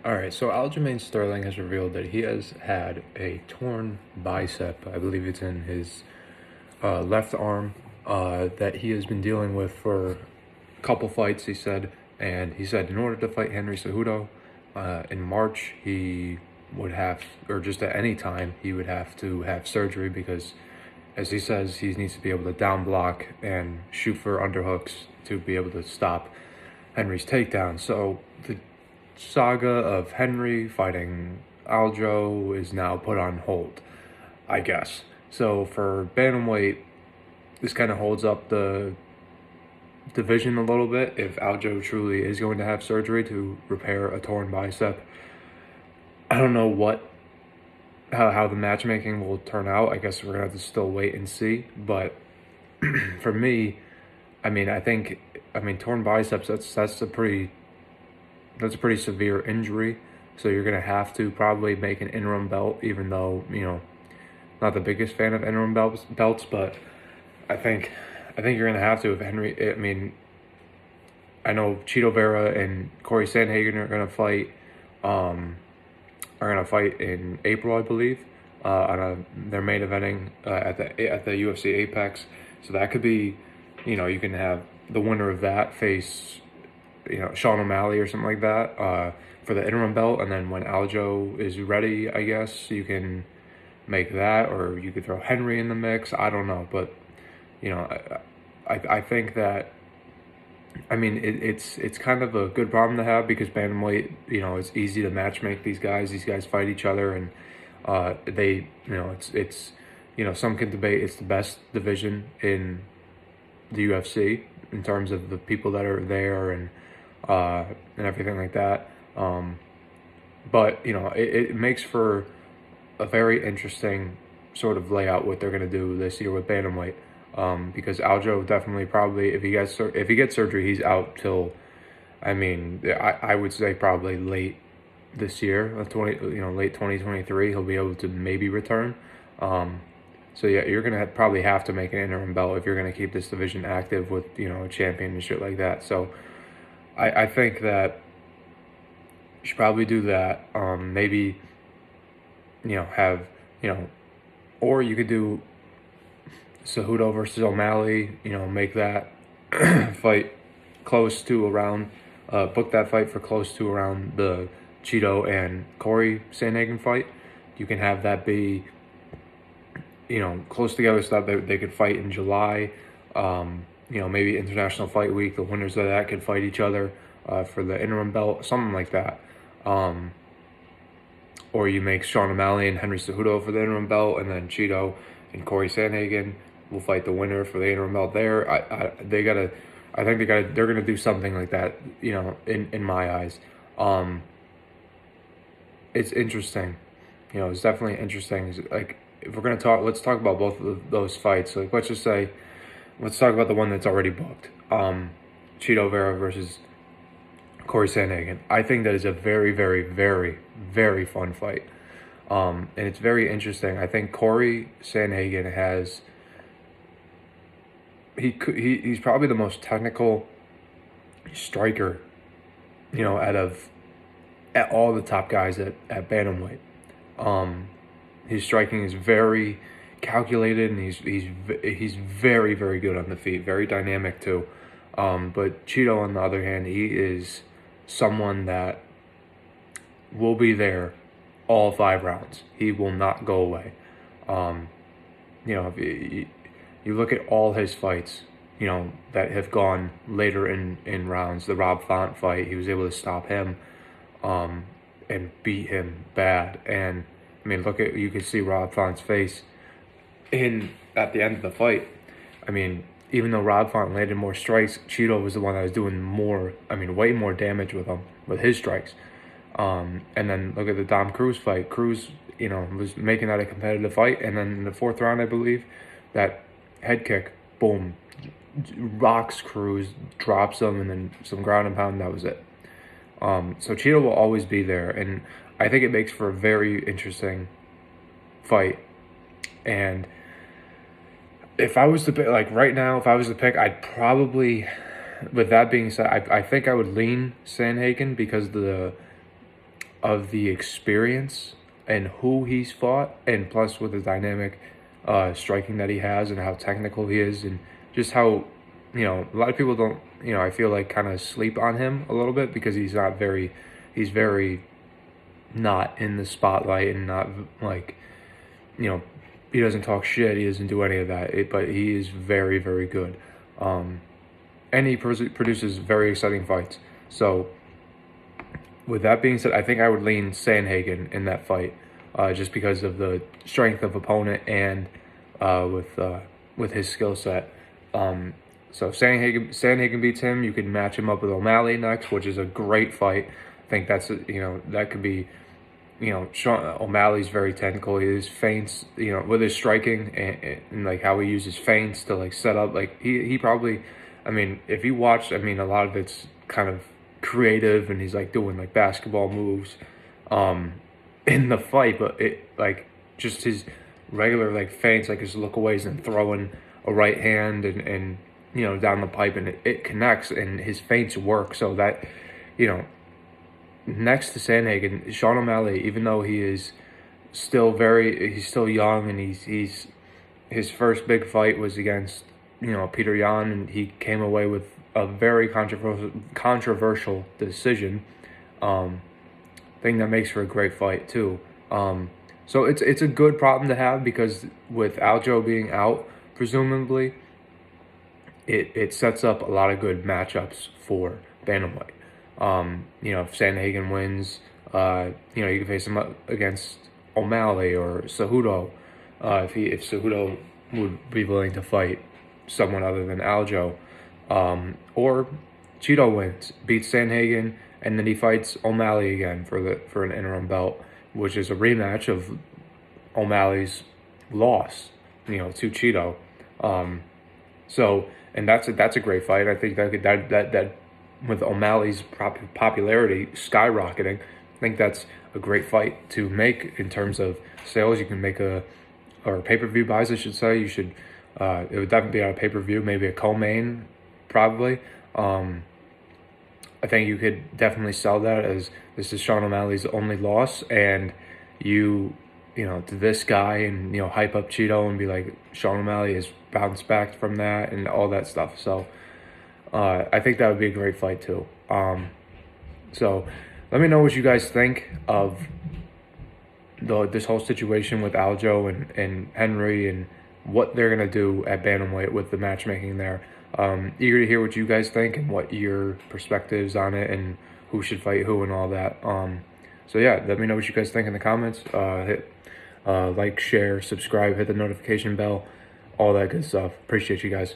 All right, so Aljamain Sterling has revealed that he has had a torn bicep. I believe it's in his left arm that he has been dealing with for a couple fights, he said. And he said in order to fight Henry Cejudo in March, he would have, or just at any time, he would have to have surgery because, as he says, he needs to be able to down block and shoot for underhooks to be able to stop Henry's takedown. So the saga of Henry fighting Aljo is now put on hold, I guess. So for bantamweight, this kind of holds up the division a little bit if Aljo truly is going to have surgery to repair a torn bicep. I don't know how the matchmaking will turn out. I guess we're gonna have to still wait and see. But for me, I mean, torn biceps. That's a pretty severe injury. So you're gonna have to probably make an interim belt, even though not the biggest fan of interim belts, but I think you're gonna have to if Henry. I mean, I know Cheeto Vera and Corey Sandhagen um, are gonna fight in April, I believe. They're main eventing at the UFC Apex, so that could be, you can have the winner of that face, Sean O'Malley or something like that, for the interim belt, and then when Aljo is ready, I guess you can make that, or you could throw Henry in the mix. I don't know, but I think that, I mean, it's kind of a good problem to have because bantamweight, it's easy to matchmake these guys. These guys fight each other, and they, it's some can debate it's the best division in the UFC in terms of the people that are there and everything like that. But it makes for a very interesting sort of layout what they're gonna do this year with bantamweight. Because Aljo definitely probably if he gets surgery, he's out till, I mean, I would say probably late this year, late 2023. He'll be able to maybe return. So yeah, you're gonna probably have to make an interim belt if you're gonna keep this division active with a champion and shit like that. So I think that you should probably do that. Maybe have or you could do Cejudo versus O'Malley, make that fight close to around, book that fight for close to around the Cheeto and Corey Sandhagen fight. You can have that be, close together so that they could fight in July. Maybe International Fight Week, the winners of that could fight each other for the interim belt, something like that. Or you make Sean O'Malley and Henry Cejudo for the interim belt, and then Cheeto and Corey Sandhagen will fight the winner for the interim belt there. They're gonna do something like that, in my eyes. It's interesting. It's definitely interesting. Like, if we're gonna talk, let's talk about both of those fights. Like, let's talk about the one that's already booked. Cheeto Vera versus Corey Sandhagen. I think that is a very, very, very, very fun fight. And it's very interesting. I think Corey Sandhagen he's probably the most technical striker, at all the top guys at bantamweight. His striking is very calculated, and he's very, very good on the feet, very dynamic too. But Cheeto, on the other hand, he is someone that will be there all 5 rounds. He will not go away. If you look at all his fights, that have gone later in rounds. The Rob Font fight, he was able to stop him, and beat him bad. And I mean, you could see Rob Font's face at the end of the fight. I mean, even though Rob Font landed more strikes, Cheeto was the one that was doing way more damage with his strikes. And then look at the Dom Cruz fight. Cruz, was making that a competitive fight, and then in the 4th round, I believe, that head kick, boom, rocks Cruz, drops him, and then some ground and pound, and that was it. So Cheeto will always be there, and I think it makes for a very interesting fight. And if I was to pick, like right now, I'd probably, with that being said, I think I would lean Sandhagen because of the experience and who he's fought, and plus with the dynamic striking that he has and how technical he is, and just how, you know, a lot of people don't, you know, I feel like kind of sleep on him a little bit because he's very not in the spotlight and not like, you know, he doesn't talk shit, he doesn't do any of that, but he is very, very good. And he produces very exciting fights. So with that being said, I think I would lean Sandhagen in that fight, just because of the strength of opponent and with his skill set. So if Sandhagen beats him, you can match him up with O'Malley next, which is a great fight. I think that's, you know, that could be, you know, O'Malley's very technical. His feints, you know, with his striking and like how he uses feints to like set up, like he probably, I mean, if you watch, I mean, a lot of it's kind of creative and he's like doing like basketball moves in the fight, but it like just his regular like feints, like his lookaways and throwing a right hand and you know, down the pipe, and it connects and his feints work. So that, you know, next to Sandhagen, Sean O'Malley, even though he's still young and he's his first big fight was against, you know, Peter Yan, and he came away with a very controversial decision. Thing that makes for a great fight too. So it's a good problem to have, because with Aljo being out, presumably, it sets up a lot of good matchups for bantamweight. You know, if Sandhagen wins, you know, you can face him up against O'Malley or Cejudo, if Cejudo would be willing to fight someone other than Aljo, or Cheeto wins, beats Sandhagen, and then he fights O'Malley again for an interim belt, which is a rematch of O'Malley's loss, you know, to Cheeto. So, and that's a great fight. I think that with O'Malley's popularity skyrocketing, I think that's a great fight to make in terms of sales. You can make or pay-per-view buys, I should say. You should, it would definitely be on a pay-per-view, maybe a co-main, probably. I think you could definitely sell that as this is Sean O'Malley's only loss, and you know, to this guy, and, you know, hype up Cheeto and be like, Sean O'Malley has bounced back from that and all that stuff. So I think that would be a great fight too. So let me know what you guys think of this whole situation with Aljo and Henry, and what they're going to do at bantamweight with the matchmaking there. Eager to hear what you guys think and what your perspectives on it and who should fight who and all that. So yeah, let me know what you guys think in the comments. Hit like, share, subscribe, hit the notification bell, all that good stuff. Appreciate you guys.